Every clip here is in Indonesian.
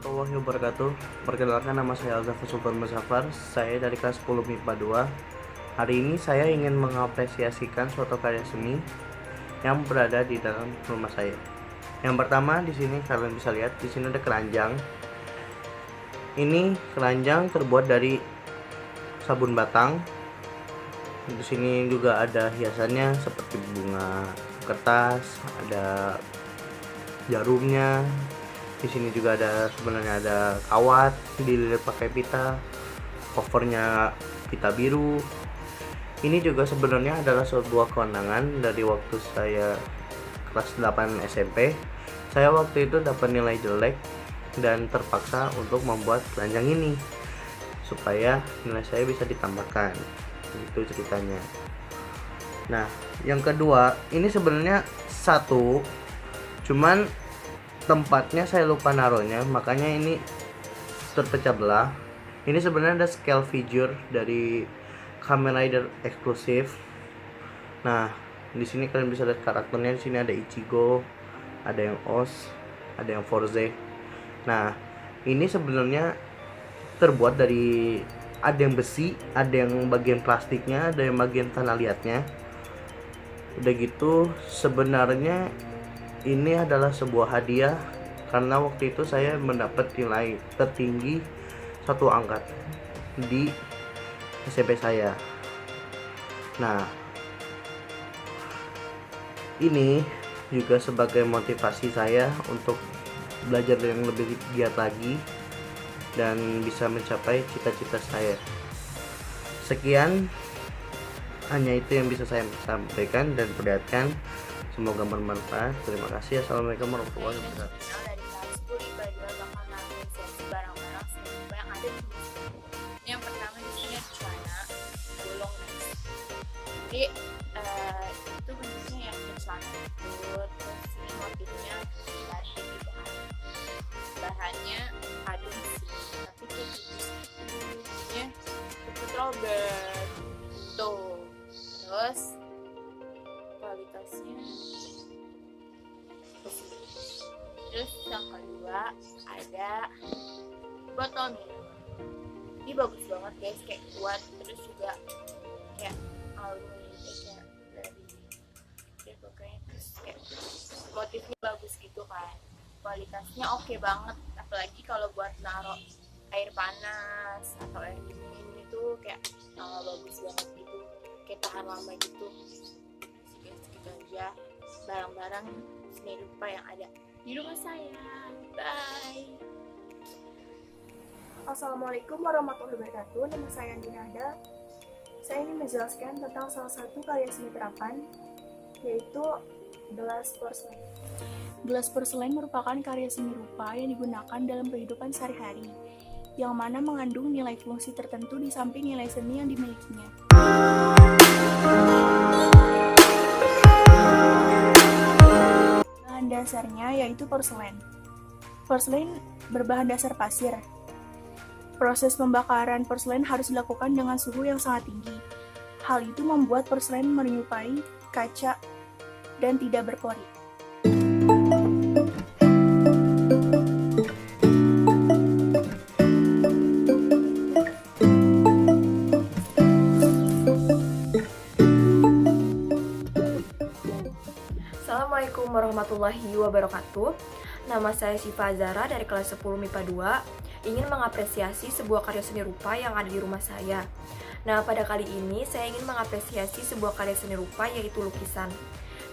warahmatullahi wabarakatuh. Perkenalkan, nama saya Alzafar Sultan Muzaffar. Saya dari kelas 10 MIPA 2. Hari ini saya ingin mengapresiasikan suatu karya seni yang berada di dalam rumah saya. Yang pertama, di sini kalian bisa lihat, di sini ada keranjang. Ini keranjang terbuat dari sabun batang. Di sini juga ada hiasannya seperti bunga kertas, ada jarumnya. Di sini juga sebenarnya ada kawat dililit pakai pita, covernya pita biru. Ini juga sebenarnya adalah sebuah kewenangan dari waktu saya kelas 8 SMP. Saya waktu itu dapat nilai jelek dan terpaksa untuk membuat keranjang ini supaya nilai saya bisa ditambahkan. Itu ceritanya. Nah, yang kedua, ini sebenarnya satu, cuman tempatnya saya lupa naruhnya, makanya ini terpecah belah. Ini sebenarnya ada scale figure dari Kamen Rider eksklusif. Nah, di sini kalian bisa lihat karakternya. Di sini ada Ichigo, ada yang Oz, ada yang Forze. Nah, ini sebenarnya terbuat dari, ada yang besi, ada yang bagian plastiknya, ada yang bagian tanah liatnya. Udah gitu, sebenarnya ini adalah sebuah hadiah karena waktu itu saya mendapat nilai tertinggi satu angkat di SMP saya. Nah, ini juga sebagai motivasi saya untuk belajar yang lebih giat lagi dan bisa mencapai cita-cita saya. Sekian, hanya itu yang bisa saya sampaikan dan perlihatkan. Semoga bermanfaat. Terima kasih. Assalamualaikum warahmatullahi wabarakatuh. Dari kelas 10 IPA 2 bakal mengapresiasi barang-barang seni rupa yang ada di rumah saya. Yang pertama di sini ada celana bolong guys. Jadi itu bentuknya yang celana itu, terus ini motifnya batik gitu kan. Bahannya adem sih, tapi kayak tipis-tipisnya cepet robek tuh. Terus kualitasnya. Terus yang kedua ada botol minum. Ini bagus banget guys, kayak kuat, terus juga kayak aluminium kayak dari pokoknya, terus kayak motifnya bagus gitu kan. Kualitasnya oke banget, apalagi kalau buat naruh air panas atau air dingin itu kayak bagus banget gitu, kayak tahan lama gitu. Segitu aja barang-barang seni rupa yang ada di rumah saya. Bye. Assalamualaikum warahmatullahi wabarakatuh. Nama saya Dinada. Saya ingin menjelaskan tentang salah satu karya seni terapan, yaitu gelas porselen. Gelas porselen merupakan karya seni rupa yang digunakan dalam kehidupan sehari-hari, yang mana mengandung nilai fungsi tertentu di samping nilai seni yang dimilikinya. Bahan dasarnya yaitu porselen. Porselen berbahan dasar pasir. Proses pembakaran porselen harus dilakukan dengan suhu yang sangat tinggi. Hal itu membuat porselen menyerupai kaca dan tidak berpori. Assalamualaikum warahmatullahi wabarakatuh. Nama saya Syifa Zara dari kelas 10 MIPA 2, ingin mengapresiasi sebuah karya seni rupa yang ada di rumah saya. Nah, pada kali ini saya ingin mengapresiasi sebuah karya seni rupa yaitu lukisan.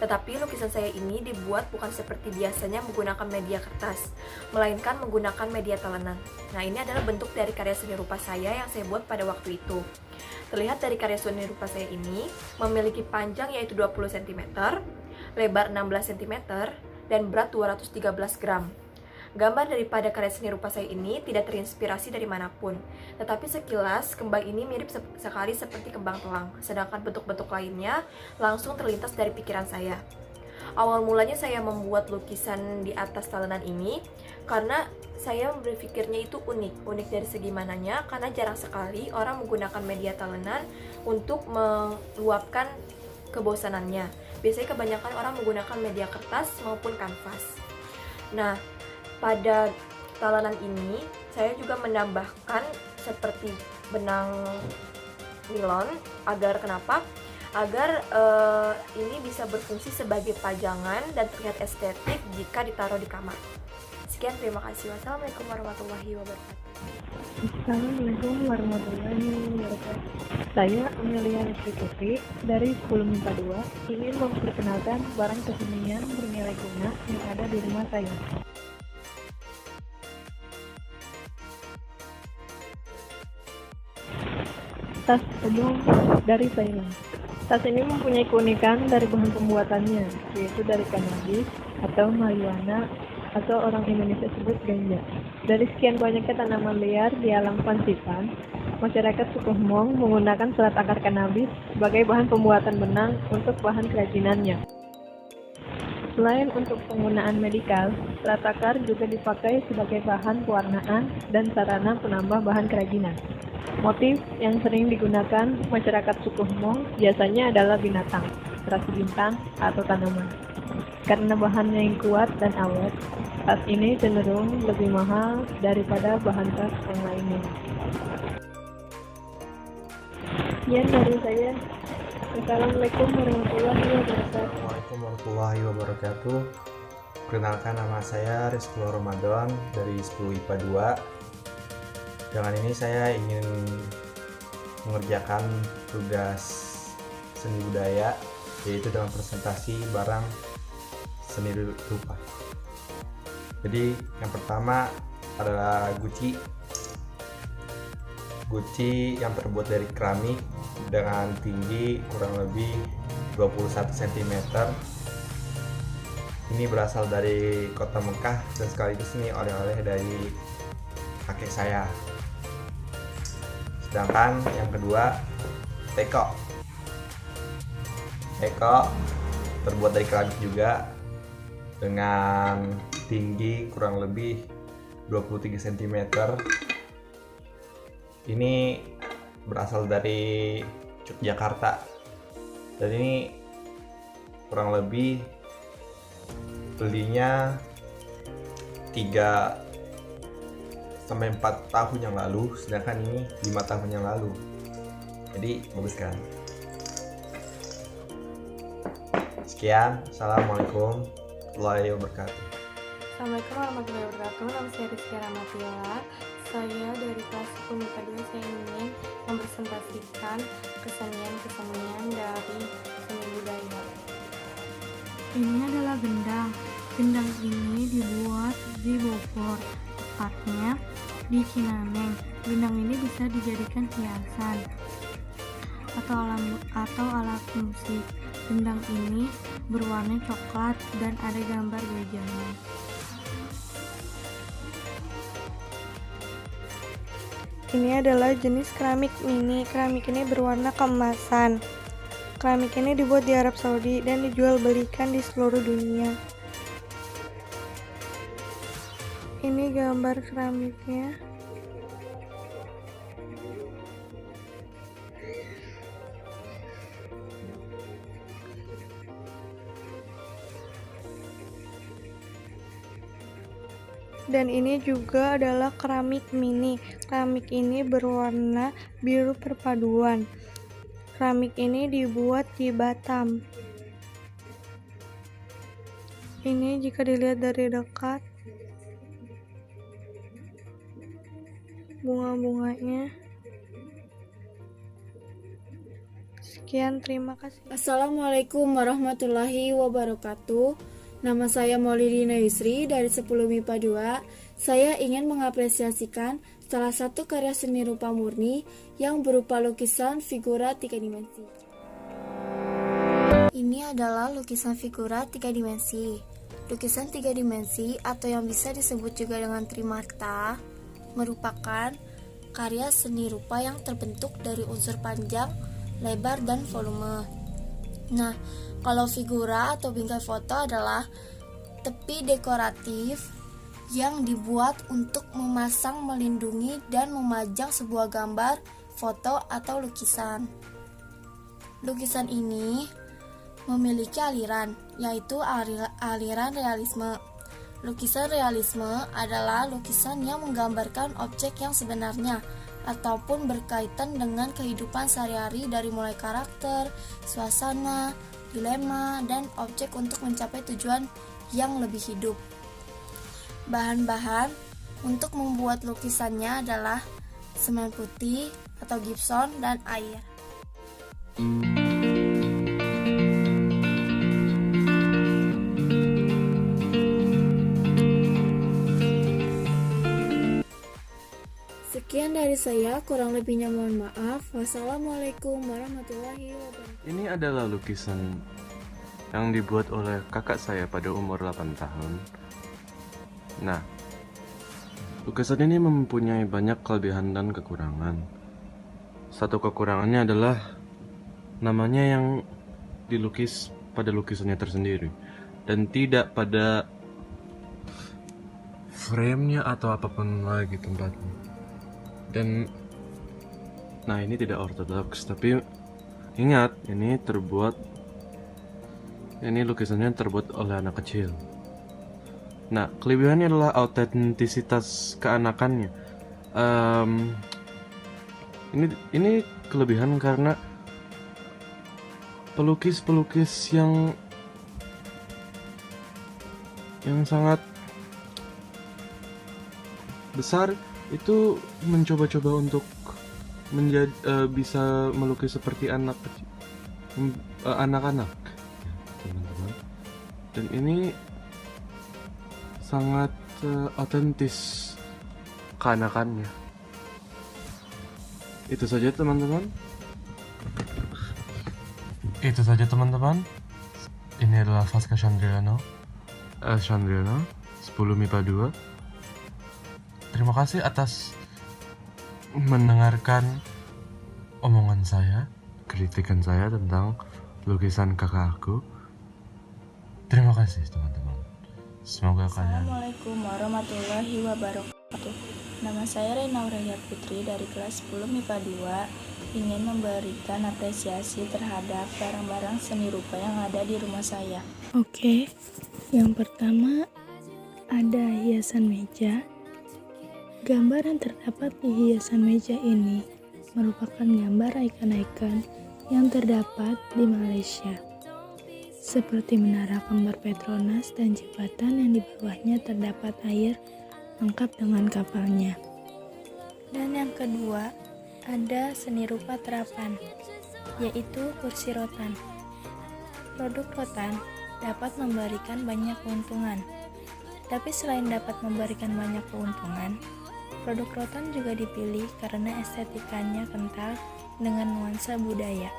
Tetapi lukisan saya ini dibuat bukan seperti biasanya menggunakan media kertas, melainkan menggunakan media talenan. Nah, ini adalah bentuk dari karya seni rupa saya yang saya buat pada waktu itu. Terlihat dari karya seni rupa saya ini memiliki panjang yaitu 20 cm, lebar 16 cm, dan berat 213 gram. Gambar daripada karya seni rupa saya ini tidak terinspirasi dari manapun, tetapi sekilas kembang ini mirip sekali seperti kembang telang, sedangkan bentuk-bentuk lainnya langsung terlintas dari pikiran saya. Awal mulanya saya membuat lukisan di atas talenan ini karena saya berpikirnya itu unik dari segi mananya, karena jarang sekali orang menggunakan media talenan untuk meluapkan kebosanannya. Biasanya kebanyakan orang menggunakan media kertas maupun kanvas. Nah, pada talenan ini saya juga menambahkan seperti benang nilon agar kenapa? Agar ini bisa berfungsi sebagai pajangan dan terlihat estetik jika ditaruh di kamar. Sekian, terima kasih. Wassalamualaikum warahmatullahi wabarakatuh. Assalamualaikum warahmatullahi wabarakatuh. Saya Amelia Rizky Putri dari 10 MIPA 2 ingin memperkenalkan barang kesenian bernilai guna yang ada di rumah saya. Tas umum dari Thailand. Tas ini mempunyai keunikan dari bahan pembuatannya, yaitu dari kanabis atau marijuana atau orang Indonesia sebut ganja. Dari sekian banyaknya tanaman liar di alam Pansipan, masyarakat suku Hmong menggunakan serat akar kanabis sebagai bahan pembuatan benang untuk bahan kerajinannya. Selain untuk penggunaan medikal, serat akar juga dipakai sebagai bahan pewarnaan dan sarana penambah bahan kerajinan. Motif yang sering digunakan masyarakat suku Hmong biasanya adalah binatang, terasi bintang, atau tanaman. Karena bahannya yang kuat dan awet, tas ini cenderung lebih mahal daripada bahan tas yang lainnya. Sekian dari saya. Assalamualaikum warahmatullahi wabarakatuh. Assalamualaikum warahmatullahi wabarakatuh. Perkenalkan, nama saya Rizky Ramadan dari 10 IPA 2. Dengan ini saya ingin mengerjakan tugas seni budaya, yaitu dengan presentasi barang seni rupa. Jadi yang pertama adalah guci yang terbuat dari keramik dengan tinggi kurang lebih 21 cm. Ini berasal dari kota Mekah dan sekaligus ini oleh-oleh dari kakek saya. Sedangkan yang kedua, teko terbuat dari keramik juga dengan tinggi kurang lebih 23 cm. Ini berasal dari Yogyakarta dan ini kurang lebih belinya 3-4 tahun yang lalu, sedangkan ini 5 tahun yang lalu. Jadi bagus kan? Sekian, assalamualaikum warahmatullahi wabarakatuh. Assalamualaikum warahmatullahi wabarakatuh. Nama saya Rizky Ramatila. Saya dari kelas 10 MIPA 2. Saya ingin mempresentasikan kesenian dari seni budaya. Ini adalah gendang. Gendang ini dibuat di Bogor, tepatnya di Cinaneng. Gendang ini bisa dijadikan hiasan atau alat musik. Gendang ini berwarna coklat dan ada gambar gajahnya. Ini adalah jenis keramik mini. Keramik ini berwarna keemasan. Keramik ini dibuat di Arab Saudi dan dijual belikan di seluruh dunia. Ini gambar keramiknya. Dan ini juga adalah keramik mini. Keramik ini berwarna biru perpaduan. Keramik ini dibuat di Batam. Ini jika dilihat dari dekat, bunga-bunganya. Sekian, terima kasih. Assalamualaikum warahmatullahi wabarakatuh. Nama saya Maulidina Yusri dari 10 MIPA 2. Saya ingin mengapresiasikan salah satu karya seni rupa murni yang berupa lukisan figura 3 dimensi. Ini adalah lukisan figura 3 dimensi. Lukisan 3 dimensi atau yang bisa disebut juga dengan trimata merupakan karya seni rupa yang terbentuk dari unsur panjang, lebar, dan volume. Nah, kalau figura atau bingkai foto adalah tepi dekoratif yang dibuat untuk memasang, melindungi, dan memajang sebuah gambar, foto, atau lukisan. Lukisan ini memiliki aliran, yaitu aliran realisme. Lukisan realisme adalah lukisan yang menggambarkan objek yang sebenarnya ataupun berkaitan dengan kehidupan sehari-hari dari mulai karakter, suasana, dilema, dan objek untuk mencapai tujuan yang lebih hidup. Bahan-bahan untuk membuat lukisannya adalah semen putih atau gypsum dan air. Sekian dari saya, kurang lebihnya mohon maaf. Wassalamualaikum warahmatullahi wabarakatuh. Ini adalah lukisan yang dibuat oleh kakak saya pada umur 8 tahun. Nah, lukisan ini mempunyai banyak kelebihan dan kekurangan. Satu kekurangannya adalah namanya yang dilukis pada lukisannya tersendiri dan tidak pada frame-nya atau apapun lagi tempatnya. Dan nah, ini tidak ortodoks, tapi ingat, ini lukisannya terbuat oleh anak kecil. Nah, kelebihannya adalah autentisitas keanakannya. Ini kelebihan karena pelukis-pelukis yang sangat besar itu mencoba-coba untuk bisa melukis seperti anak-anak, teman-teman. Dan ini sangat otentis keanakannya. Itu saja teman-teman. Ini adalah Faska Chandriano 10 MIPA 2. Terima kasih atas mendengarkan omongan saya, kritikan saya tentang lukisan kakak aku. Terima kasih teman-teman. Semoga kalian. Assalamualaikum warahmatullahi wabarakatuh. Nama saya Rena Aureliya Putri dari kelas 10 MIPA 2, ingin memberikan apresiasi terhadap barang-barang seni rupa yang ada di rumah saya. Oke, yang pertama ada hiasan meja. Gambar yang terdapat di hiasan meja ini merupakan gambar ikon-ikon yang terdapat di Malaysia, seperti menara kembar Petronas dan jembatan yang di bawahnya terdapat air lengkap dengan kapalnya. Dan yang kedua, ada seni rupa terapan, yaitu kursi rotan. Produk rotan dapat memberikan banyak keuntungan, tapi selain dapat memberikan banyak keuntungan, produk rotan juga dipilih karena estetikanya kental dengan nuansa budaya.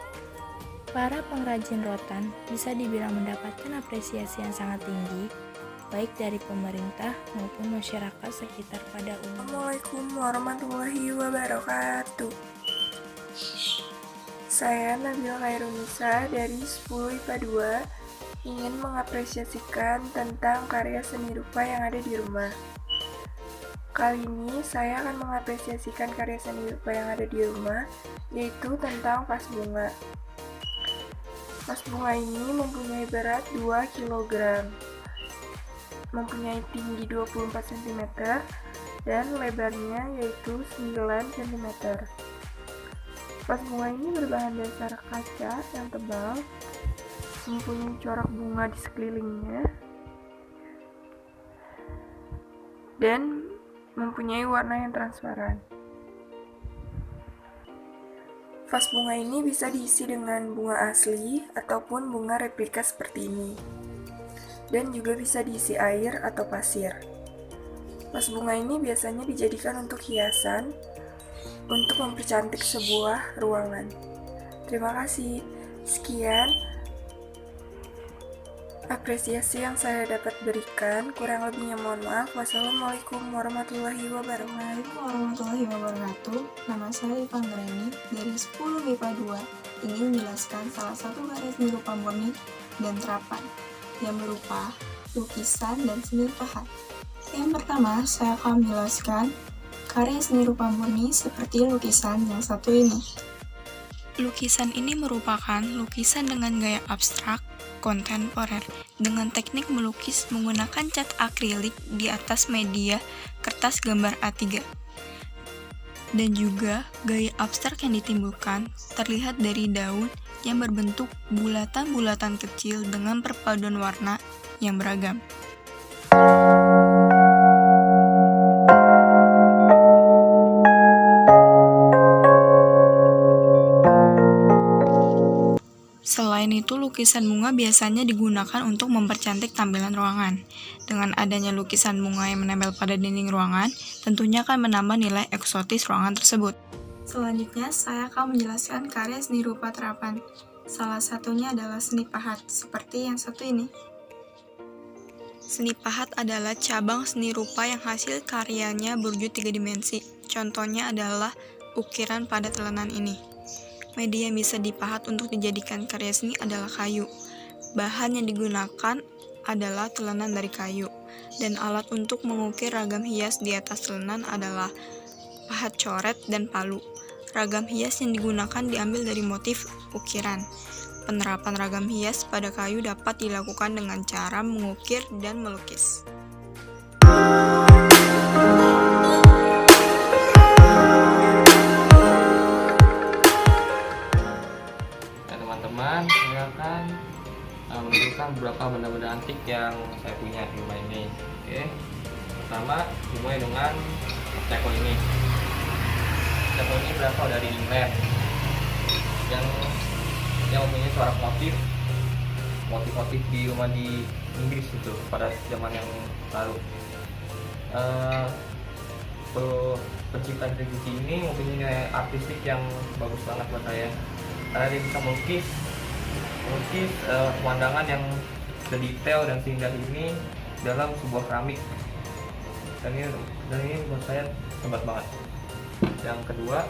Para pengrajin rotan bisa dibilang mendapatkan apresiasi yang sangat tinggi, baik dari pemerintah maupun masyarakat sekitar pada umumnya. Assalamualaikum warahmatullahi wabarakatuh. Saya Nabila Khairunisa dari 10 IPA 2 ingin mengapresiasikan tentang karya seni rupa yang ada di rumah. Kali ini saya akan mengapresiasikan karya seni rupa yang ada di rumah, yaitu tentang vas bunga. Vas bunga ini mempunyai berat 2 kg, mempunyai tinggi 24 cm, dan lebarnya yaitu 9 cm. Vas bunga ini berbahan dasar kaca yang tebal, mempunyai corak bunga di sekelilingnya, dan mempunyai warna yang transparan. Vas bunga ini bisa diisi dengan bunga asli ataupun bunga replika seperti ini, dan juga bisa diisi air atau pasir. Vas bunga ini biasanya dijadikan untuk hiasan untuk mempercantik sebuah ruangan. Terima kasih. Sekian apresiasi yang saya dapat berikan, kurang lebihnya mohon maaf. Wassalamualaikum warahmatullahi wabarakatuh. Assalamualaikum warahmatullahi wabarakatuh. Nama saya Ivan Reni dari 10 MIPA 2 ingin menjelaskan salah satu karya seni rupa murni dan terapan yang berupa lukisan dan seni pahat. Yang pertama, saya akan menjelaskan karya seni rupa murni seperti lukisan yang satu ini. Lukisan ini merupakan lukisan dengan gaya abstrak, kontemporer, dengan teknik melukis menggunakan cat akrilik di atas media kertas gambar A3. Dan juga gaya abstrak yang ditimbulkan terlihat dari daun yang berbentuk bulatan-bulatan kecil dengan perpaduan warna yang beragam. Selain itu, lukisan bunga biasanya digunakan untuk mempercantik tampilan ruangan. Dengan adanya lukisan bunga yang menempel pada dinding ruangan, tentunya akan menambah nilai eksotis ruangan tersebut. Selanjutnya, saya akan menjelaskan karya seni rupa terapan. Salah satunya adalah seni pahat, seperti yang satu ini. Seni pahat adalah cabang seni rupa yang hasil karyanya berwujud 3 dimensi. Contohnya adalah ukiran pada telanan ini. Media yang bisa dipahat untuk dijadikan karya seni adalah kayu. Bahan yang digunakan adalah telanan dari kayu. Dan alat untuk mengukir ragam hias di atas telanan adalah pahat coret dan palu. Ragam hias yang digunakan diambil dari motif ukiran. Penerapan ragam hias pada kayu dapat dilakukan dengan cara mengukir dan melukis. Teman-teman, saya akan menunjukkan beberapa benda-benda antik yang saya punya di rumah ini. Oke, pertama dimulai dengan teko ini. Teko ini berasal dari England yang mempunyai suara motif di rumah di Inggris itu pada zaman yang lalu. Pencipta Debussy ini mempunyai artistik yang bagus banget buat saya. Karena dia bisa melukis pemandangan yang sedetail dan seindah ini dalam sebuah keramik, dan ini menurut saya hebat banget. Yang kedua,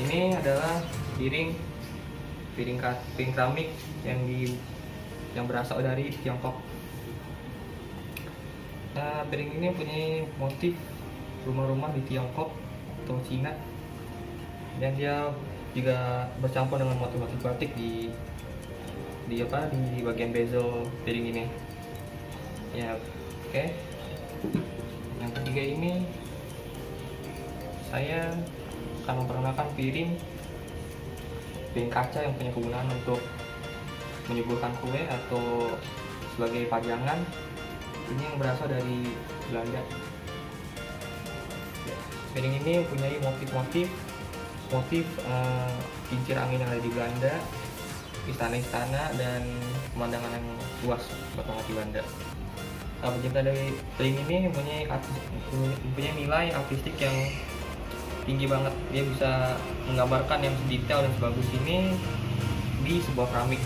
ini adalah piring keramik yang berasal dari Tiongkok. Piring ini punya motif rumah-rumah di Tiongkok atau Cina, dan dia juga bercampur dengan motif-motif batik di bagian bezel piring ini. Ya, oke. Yang ketiga ini saya akan memperkenalkan piring kaca yang punya kegunaan untuk menyuguhkan kue atau sebagai pajangan. Ini yang berasal dari Belanda. Piring ini mempunyai motif kincir angin yang ada di Belanda, istana-istana, dan pemandangan yang luas banget di Belanda. Pencipta dari piring ini mempunyai nilai artistik yang tinggi banget. Dia bisa menggambarkan yang sedetail dan sebagus ini di sebuah keramik.